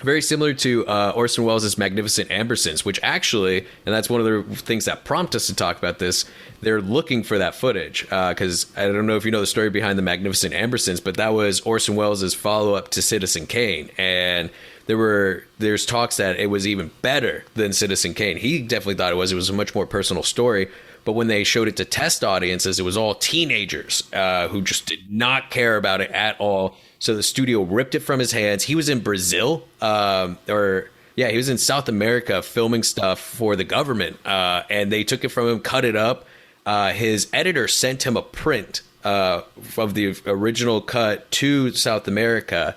very similar to Orson Welles' Magnificent Ambersons, which actually, and that's one of the things that prompt us to talk about this, they're looking for that footage. Because I don't know if you know the story behind the Magnificent Ambersons, but that was Orson Welles' follow-up to Citizen Kane. And there's talks that it was even better than Citizen Kane. He definitely thought it was a much more personal story. But when they showed it to test audiences, it was all teenagers who just did not care about it at all. So the studio ripped it from his hands. He was in Brazil, he was in South America filming stuff for the government. And they took it from him, cut it up. His editor sent him a print of the original cut to South America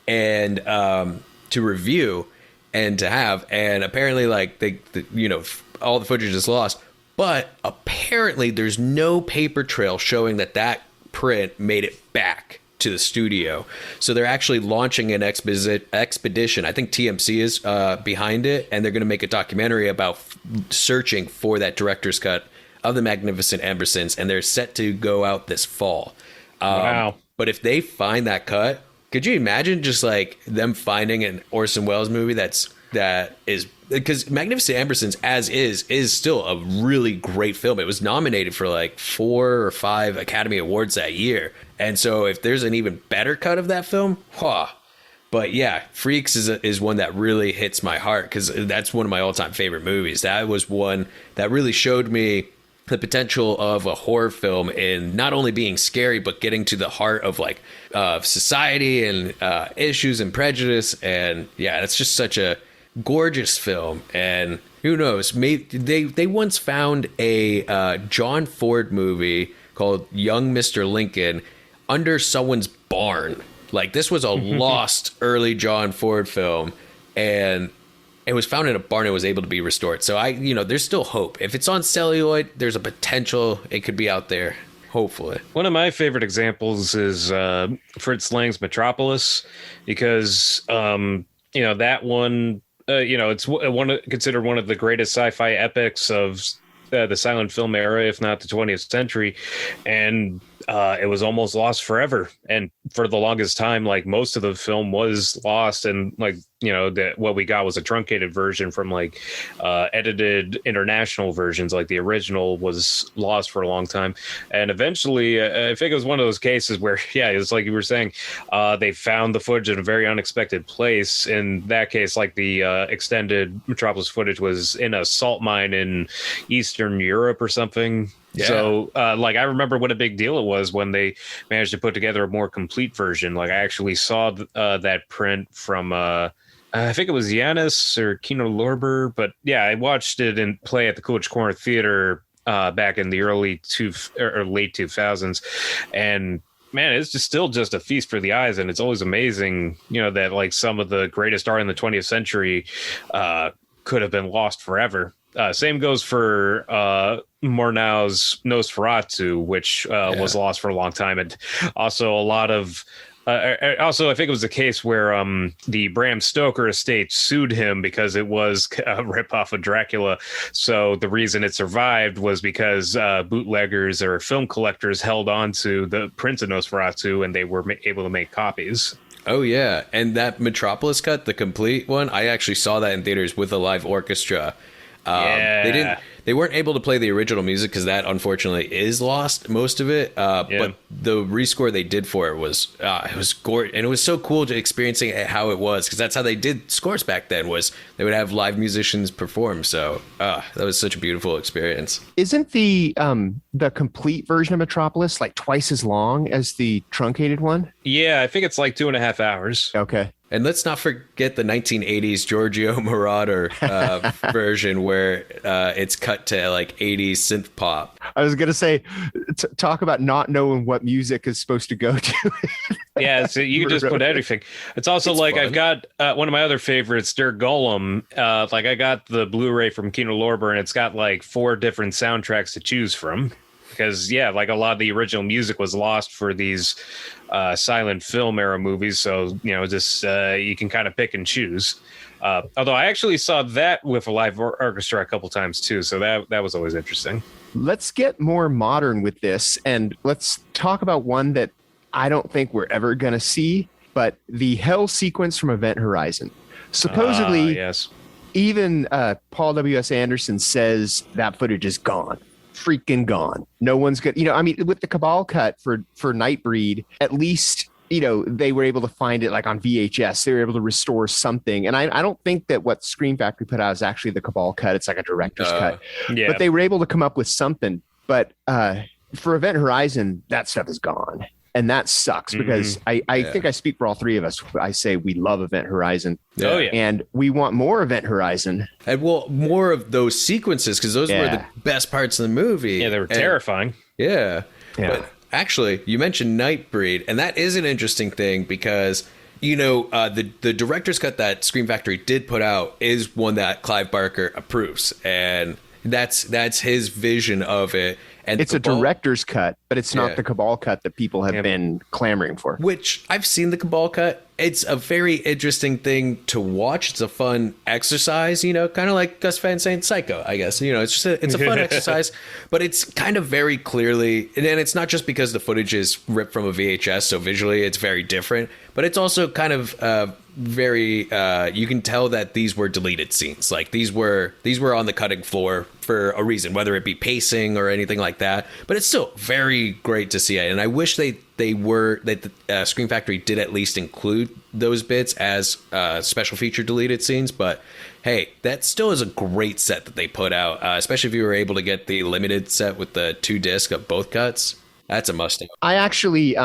and to review and to have. And apparently, all the footage is lost. But apparently there's no paper trail showing that print made it back to the studio. So they're actually launching an expedition. I think TMC is behind it, and they're going to make a documentary about searching for that director's cut of the Magnificent Ambersons, and they're set to go out this fall. Wow. But if they find that cut, could you imagine just like them finding an Orson Welles movie that's that is, because Magnificent Ambersons as is still a really great film. It was nominated for like 4 or 5 Academy Awards that year. And so if there's an even better cut of that film, But yeah, Freaks is one that really hits my heart because that's one of my all-time favorite movies. That was one that really showed me the potential of a horror film in not only being scary, but getting to the heart of like society and issues and prejudice. And yeah, it's just such a gorgeous film. And who knows, maybe they once found a John Ford movie called Young Mr. Lincoln under someone's barn. Like, this was a lost early John Ford film, and it was found in a barn and was able to be restored. So there's still hope. If it's on celluloid, there's a potential it could be out there, hopefully. One of my favorite examples is Fritz Lang's Metropolis, because that one, it's considered one of the greatest sci-fi epics of the silent film era, if not the 20th century, and it was almost lost forever. And for the longest time, like, most of the film was lost, and like, what we got was a truncated version from like edited international versions. Like, the original was lost for a long time, and eventually I think it was one of those cases where it's like you were saying, they found the footage in a very unexpected place. In that case, like, the extended Metropolis footage was in a salt mine in Eastern Europe or something. Yeah. So, I remember what a big deal it was when they managed to put together a more complete version. Like, I actually saw that print from, I think it was Yanis or Kino Lorber. But yeah, I watched it in play at the Coolidge Corner Theater back in the late 2000s. And man, it's still just a feast for the eyes. And it's always amazing, that like some of the greatest art in the 20th century could have been lost forever. Same goes for Murnau's Nosferatu, which was lost for a long time. And also a lot of I think it was the case where the Bram Stoker estate sued him because it was a ripoff of Dracula. So the reason it survived was because bootleggers or film collectors held on to the print of Nosferatu, and they were able to make copies. Oh, yeah. And that Metropolis cut, the complete one, I actually saw that in theaters with a live orchestra. They weren't able to play the original music because that unfortunately is lost, most of it. But the rescore they did for it was gorgeous, and it was so cool to experiencing it how it was, because that's how they did scores back then. Was they would have live musicians perform. So that was such a beautiful experience. Isn't the complete version of Metropolis like twice as long as the truncated one? Yeah, I think it's like 2.5 hours. Okay. And let's not forget the 1980s Giorgio Moroder version where it's cut to like 80s synth pop. I was going to say, talk about not knowing what music is supposed to go to. Yeah, so you can just put everything. It's also it's like fun. I've got one of my other favorites, Der Golem. I got the Blu-ray from Kino Lorber, and it's got like 4 different soundtracks to choose from. Because, like a lot of the original music was lost for these silent film era movies. So, you can kind of pick and choose. Although I actually saw that with a live orchestra a couple times, too. So that was always interesting. Let's get more modern with this. And let's talk about one that I don't think we're ever going to see. But the hell sequence from Event Horizon. Supposedly, yes. Even Paul W.S. Anderson says that footage is gone. Freaking gone. No one's good. With the Cabal cut for Nightbreed, at least, they were able to find it like on VHS. They were able to restore something. And I don't think that what Scream Factory put out is actually the Cabal cut. It's like a director's cut. Yeah. But they were able to come up with something. But for Event Horizon, that stuff is gone. And that sucks because I think I speak for all 3 of us. I say we love Event Horizon. Oh, yeah. And we want more Event Horizon. And more of those sequences, because those were the best parts of the movie. Yeah, they were terrifying. Yeah. But actually, you mentioned Nightbreed, and that is an interesting thing because, the director's cut that Scream Factory did put out is one that Clive Barker approves. And that's his vision of it. And it's a director's cut, but it's not the Cabal cut that people have been clamoring for. Which I've seen the Cabal cut. It's a very interesting thing to watch. It's a fun exercise, kind of like Gus Van Sant's Psycho, I guess. It's a fun exercise, but it's kind of very clearly, and it's not just because the footage is ripped from a VHS, so visually it's very different, but it's also kind of very you can tell that these were deleted scenes. Like these were on the cutting floor for a reason, whether it be pacing or anything like that. But it's still very great to see it, and I wish that the Scream Factory did at least include those bits as special feature deleted scenes. But hey, that still is a great set that they put out, especially if you were able to get the limited set with the 2 disc of both cuts. That's a must-have. I actually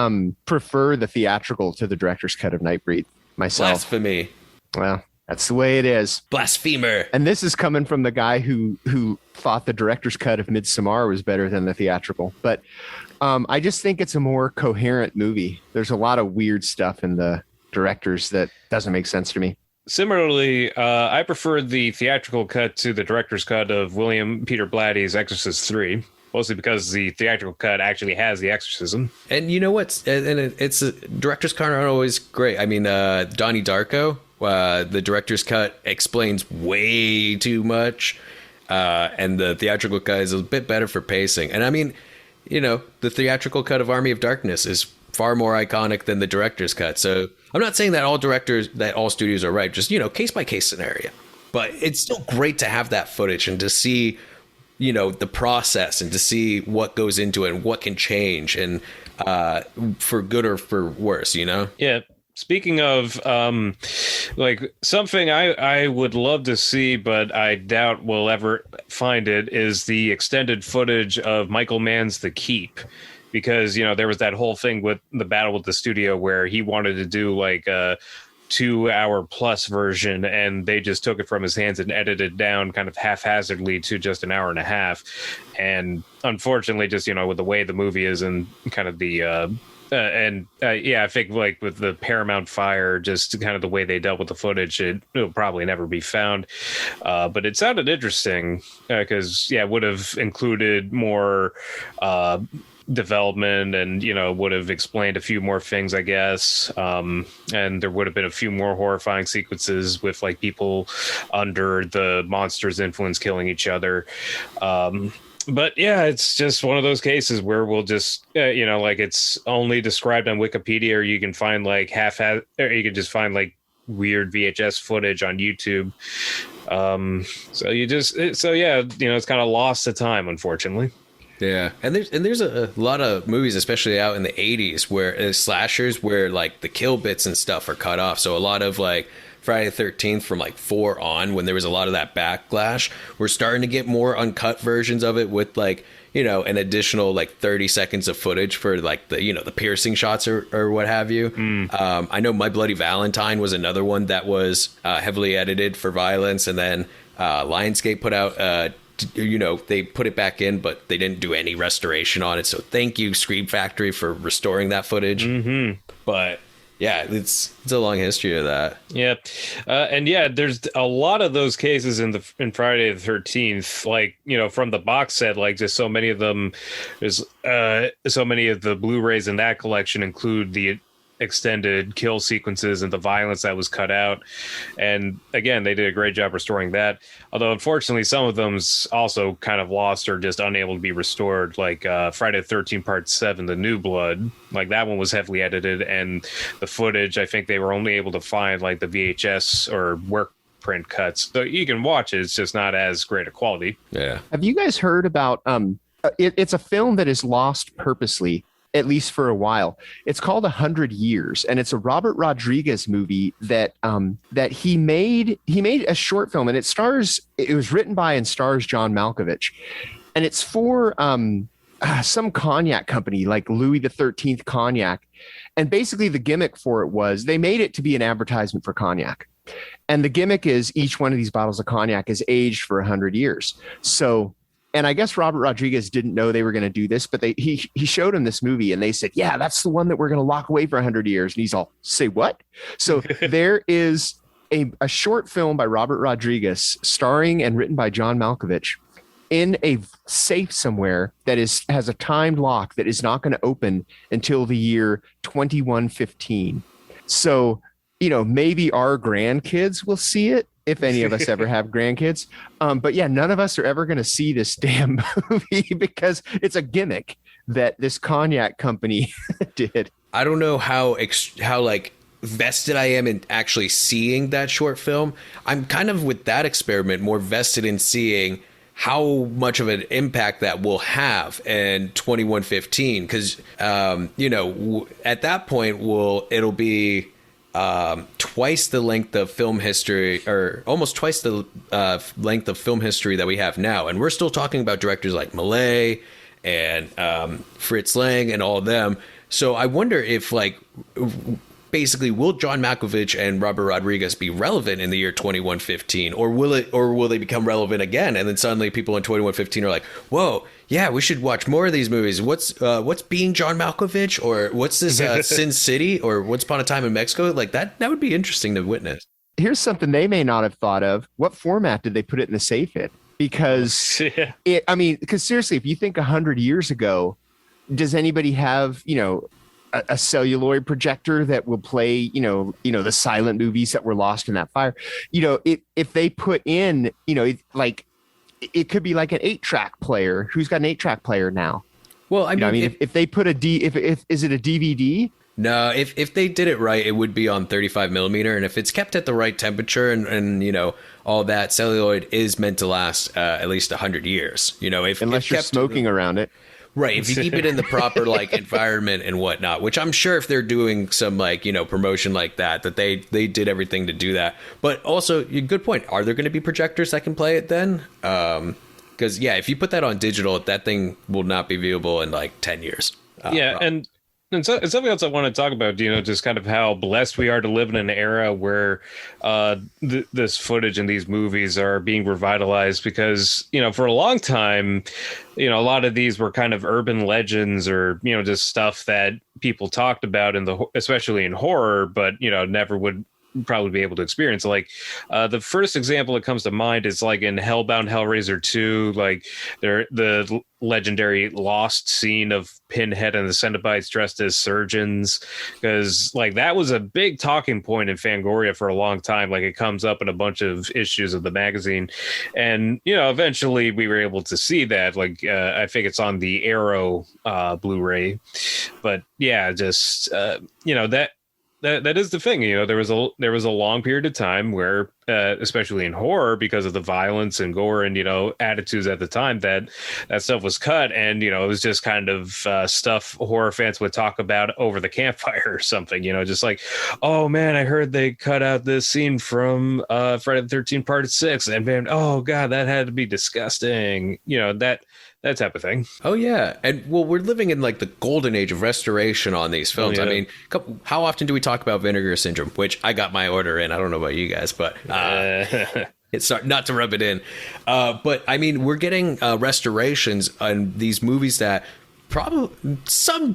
prefer the theatrical to the director's cut of Nightbreed myself. Blasphemy. Well, that's the way it is. Blasphemer. And this is coming from the guy who thought the director's cut of Midsommar was better than the theatrical. But I just think it's a more coherent movie. There's a lot of weird stuff in the director's that doesn't make sense to me. Similarly, I prefer the theatrical cut to the director's cut of William Peter Blatty's Exorcist 3. Mostly because the theatrical cut actually has the exorcism. And you know what? It's director's cut aren't always great. I mean, Donnie Darko, the director's cut explains way too much. And the theatrical cut is a bit better for pacing. And I mean, you know, the theatrical cut of Army of Darkness is far more iconic than the director's cut. So I'm not saying that all studios are right. Just, you know, case by case scenario. But it's still great to have that footage and to see, you know, the process and to see what goes into it and what can change and for good or for worse, you know? Yeah. Speaking of like something I would love to see, but I doubt we'll ever find it, is the extended footage of Michael Mann's The Keep. Because, you know, there was that whole thing with the battle with the studio where he wanted to do like a 2-hour plus version, and they just took it from his hands and edited down kind of haphazardly to just an hour and a half. And unfortunately, just, you know, with the way the movie is and kind of the I think like with the Paramount fire, just kind of the way they dealt with the footage, it'll probably never be found. But it sounded interesting because it would have included more development and, you know, would have explained a few more things, I guess. And there would have been a few more horrifying sequences with like people under the monster's influence killing each other. But yeah, it's just one of those cases where we'll just, you know, like it's only described on Wikipedia, or you can find like or you can just find like weird VHS footage on YouTube. So yeah, you know, it's kind of lost to time, unfortunately. Yeah, and there's a lot of movies, especially out in the 80s, where slashers where like the kill bits and stuff are cut off. So a lot of like Friday the 13th from like 4 on, when there was a lot of that backlash, we're starting to get more uncut versions of it with like, you know, an additional like 30 seconds of footage for like the, you know, the piercing shots or what have you. I know My Bloody Valentine was another one that was heavily edited for violence, and then Lionsgate put out you know, they put it back in, but they didn't do any restoration on it. So thank you, Scream Factory, for restoring that footage. But yeah, it's a long history of that. Yeah, and yeah, there's a lot of those cases in Friday the 13th, like, you know, from the box set, like just so many of them. There's so many of the Blu-rays in that collection include the extended kill sequences and the violence that was cut out. And again, they did a great job restoring that, although unfortunately some of them's also kind of lost or just unable to be restored, like Friday the 13th Part 7, The New Blood. Like that one was heavily edited, and the footage, I think they were only able to find like the VHS or work print cuts, so you can watch it, it's just not as great a quality. Yeah. Have you guys heard about it's a film that is lost purposely, at least for a while. It's called 100 Years, and it's a Robert Rodriguez movie that he made. He made a short film, and it was written by and stars John Malkovich, and it's for some cognac company like Louis the 13th Cognac. And basically the gimmick for it was they made it to be an advertisement for cognac. And the gimmick is each one of these bottles of cognac is aged for 100 years. So, and I guess Robert Rodriguez didn't know they were going to do this, but he showed him this movie and they said, yeah, that's the one that we're going to lock away for 100 years. And he's all, say what? So there is a short film by Robert Rodriguez starring and written by John Malkovich in a safe somewhere that has a timed lock that is not going to open until the year 2115. So, you know, maybe our grandkids will see it, if any of us ever have grandkids. But yeah, none of us are ever going to see this damn movie because it's a gimmick that this cognac company did. I don't know how like vested I am in actually seeing that short film, I'm kind of with that experiment more vested in seeing how much of an impact that will have in 2115. Because, at that point, it'll be twice the length of film history, or almost twice the length of film history that we have now. And we're still talking about directors like Mallet and Fritz Lang and all of them. So I wonder if, like, basically, will John Malkovich and Robert Rodriguez be relevant in the year 2115, or will they become relevant again? And then suddenly people in 2115 are like, whoa, yeah, we should watch more of these movies. What's Being John Malkovich, or what's this Sin City, or Once Upon a Time in Mexico? Like that would be interesting to witness. Here's something they may not have thought of. What format did they put it in the safe in? Because because seriously, if you think 100 years ago, does anybody have, a celluloid projector that will play, the silent movies that were lost in that fire? If they put in, it could be like an 8-track player. Who's got an 8-track player now? Well, if they put is it a DVD? No, if they did it right, it would be on 35 millimeter. And if it's kept at the right temperature and all that, celluloid is meant to last at least 100 years. Unless you're smoking around it. Right. If you keep it in the proper environment and whatnot, which I'm sure if they're doing some promotion like that they did everything to do that. But also, good point. Are there going to be projectors that can play it then? Because if you put that on digital, that thing will not be viewable in 10 years. And something else I want to talk about, just kind of how blessed we are to live in an era where this footage in these movies are being revitalized, because, for a long time, a lot of these were kind of urban legends or, just stuff that people talked about especially in horror, but, never would probably be able to experience. The first example that comes to mind is in Hellbound Hellraiser 2, the legendary lost scene of Pinhead and the Cenobites dressed as surgeons, because that was a big talking point in Fangoria for a long time. It comes up in a bunch of issues of the magazine, and eventually we were able to see that. I think it's on the Arrow Blu-ray, but that is the thing. There was a long period of time where, especially in horror, because of the violence and gore and attitudes at the time, that stuff was cut, and it was just kind of stuff horror fans would talk about over the campfire or something. Just oh man, I heard they cut out this scene from Friday the 13th Part 6, and man, oh god, that had to be disgusting. That type of thing. Oh yeah, and we're living in the golden age of restoration on these films. Oh, yeah. I mean, how often do we talk about Vinegar Syndrome? Which I got my order in. I don't know about you guys, but it's not to rub it in. But I mean, we're getting restorations on these movies that probably some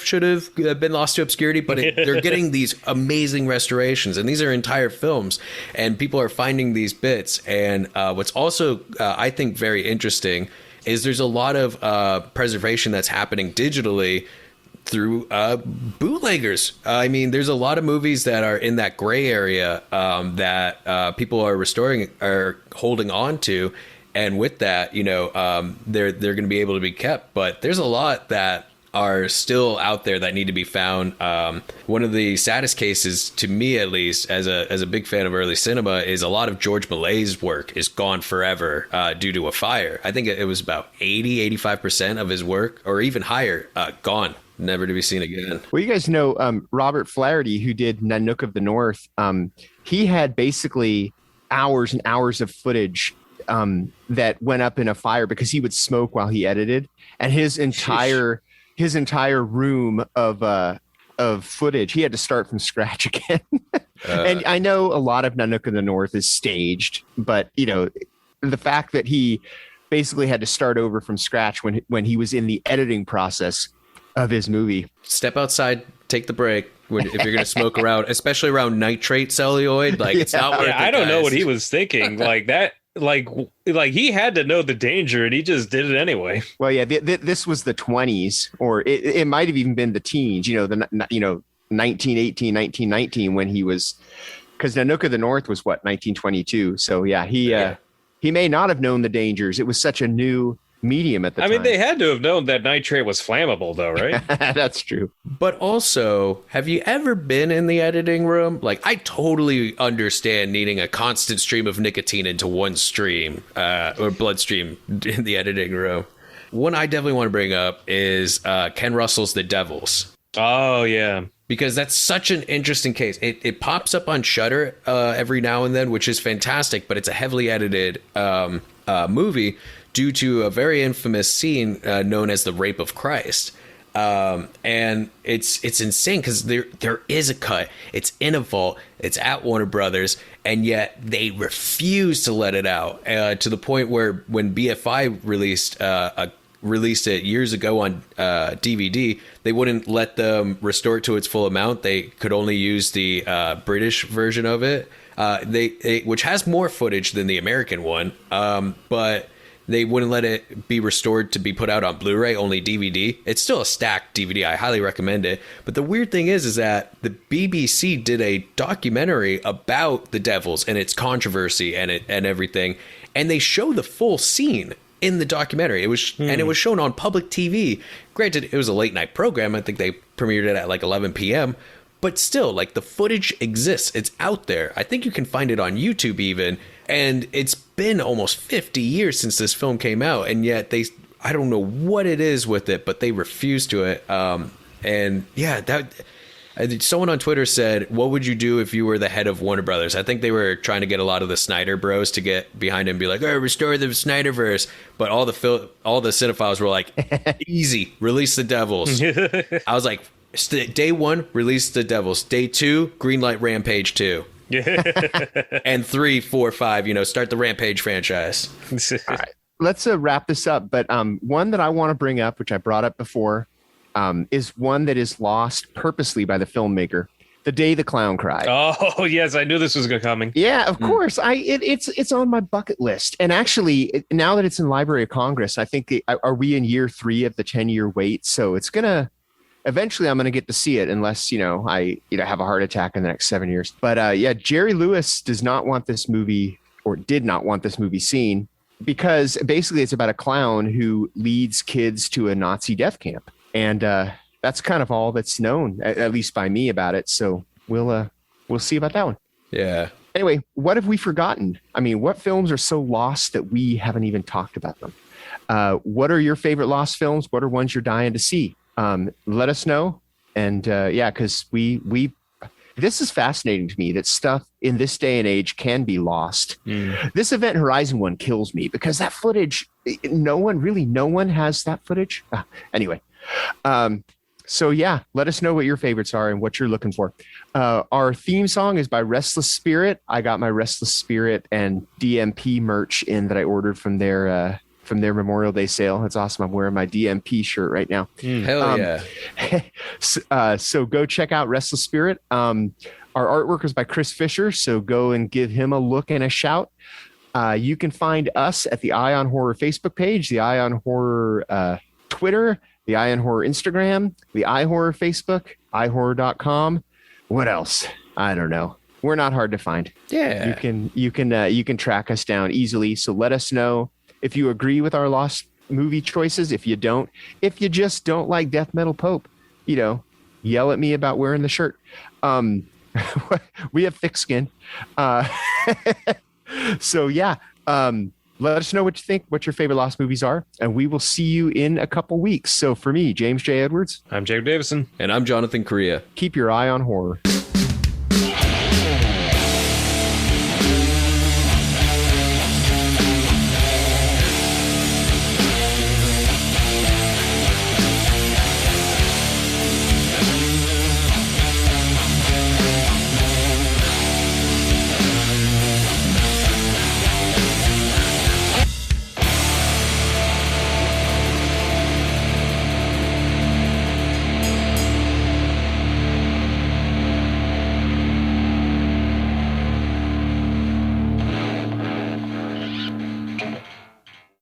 should have been lost to obscurity, but they're getting these amazing restorations, and these are entire films, and people are finding these bits. And what's also I think very interesting is there's a lot of preservation that's happening digitally through bootleggers. I mean, there's a lot of movies that are in that gray area that people are restoring or holding on to. And with that, they're going to be able to be kept. But there's a lot that are still out there that need to be found. One of the saddest cases, to me at least, as a big fan of early cinema, is a lot of George Méliès work is gone forever due to a fire. I think it was about 85% of his work, or even higher, gone, never to be seen again. Well, you guys know Robert Flaherty, who did Nanook of the North. He had basically hours and hours of footage that went up in a fire because he would smoke while he edited, and his entire room of footage, he had to start from scratch again. And I know a lot of Nanook of the North is staged, but the fact that he basically had to start over from scratch when he was in the editing process of his movie. Step outside, take the break. If you're going to smoke around, especially around nitrate celluloid, it's not worth it. I don't know what he was thinking. That. Like he had to know the danger, and he just did it anyway. Well, yeah, this was the 20s, or it might have even been the teens. 1918, 1919, when he was, because Nanook of the North was 1922. So yeah, he may not have known the dangers. It was such a new medium at the I time. mean, they had to have known that nitrate was flammable, though, right? That's true. But also, have you ever been in the editing room? Like, I totally understand needing a constant stream of nicotine into one stream or bloodstream in the editing room. One I definitely want to bring up is Ken Russell's The Devils. Oh, yeah. Because that's such an interesting case. It pops up on Shudder every now and then, which is fantastic, but it's a heavily edited movie due to a very infamous scene known as the Rape of Christ. And it's insane because there is a cut. It's in a vault. It's at Warner Brothers, and yet they refuse to let it out to the point where when BFI released it years ago on DVD, they wouldn't let them restore it to its full amount. They could only use the British version of it, which has more footage than the American one, but they wouldn't let it be restored to be put out on Blu-ray, only DVD. It's still a stacked DVD. I highly recommend it. But the weird thing is that the BBC did a documentary about the Devils and its controversy and everything, and they show the full scene in the documentary. It was and it was shown on public TV. Granted, it was a late night program. I think they premiered it at like 11 p.m. But still, like, the footage exists. It's out there. I think you can find it on YouTube even. And it's been almost 50 years since this film came out, and yet I don't know what it is with it, but they refuse to it. And yeah, someone on Twitter said, "What would you do if you were the head of Warner Brothers?" I think they were trying to get a lot of the Snyder bros to get behind him and be like, "Oh, restore the Snyderverse." But all the cinephiles were like, "Easy, release the Devils." I was like, day 1, release the Devils. Day 2, greenlight Rampage 2. And 3, 4, 5, start the Rampage franchise. All right, let's wrap this up. But one that I want to bring up, which I brought up before, is one that is lost purposely by the filmmaker. The Day the Clown Cried. Oh, yes, I knew this was coming. Yeah, of course. It's on my bucket list. And actually, now that it's in Library of Congress, I think are we in year 3 of the 10-year wait? So it's gonna. Eventually, I'm going to get to see it unless, I have a heart attack in the next 7 years. But yeah, Jerry Lewis does not want this movie, or did not want this movie seen, because basically it's about a clown who leads kids to a Nazi death camp. And that's kind of all that's known, at least by me, about it. So we'll see about that one. Yeah. Anyway, what have we forgotten? I mean, what films are so lost that we haven't even talked about them? What are your favorite lost films? What are ones you're dying to see? Let us know. And yeah, because this is fascinating to me that stuff in this day and age can be lost. This Event Horizon one kills me because that footage, no one has that footage. Anyway, so yeah, let us know what your favorites are and what you're looking for. Our theme song is by Restless Spirit. I got my Restless Spirit and DMP merch in that I ordered from their Memorial Day sale. It's awesome. I'm wearing my DMP shirt right now. Hell yeah. So go check out Restless Spirit. Our artwork is by Chris Fisher, so go and give him a look and a shout. You can find us at the Eye on Horror Facebook page, the Eye on Horror Twitter, the Eye on Horror Instagram, the iHorror Facebook, iHorror.com. What else? I don't know. We're not hard to find. Yeah. You can track us down easily. So let us know if you agree with our lost movie choices. If you don't, if you just don't like Death Metal Pope, yell at me about wearing the shirt. We have thick skin. So yeah, let us know what you think, what your favorite lost movies are, and we will see you in a couple weeks. So for me, James J. Edwards. I'm Jacob Davison. And I'm Jonathan Correa. Keep your eye on horror.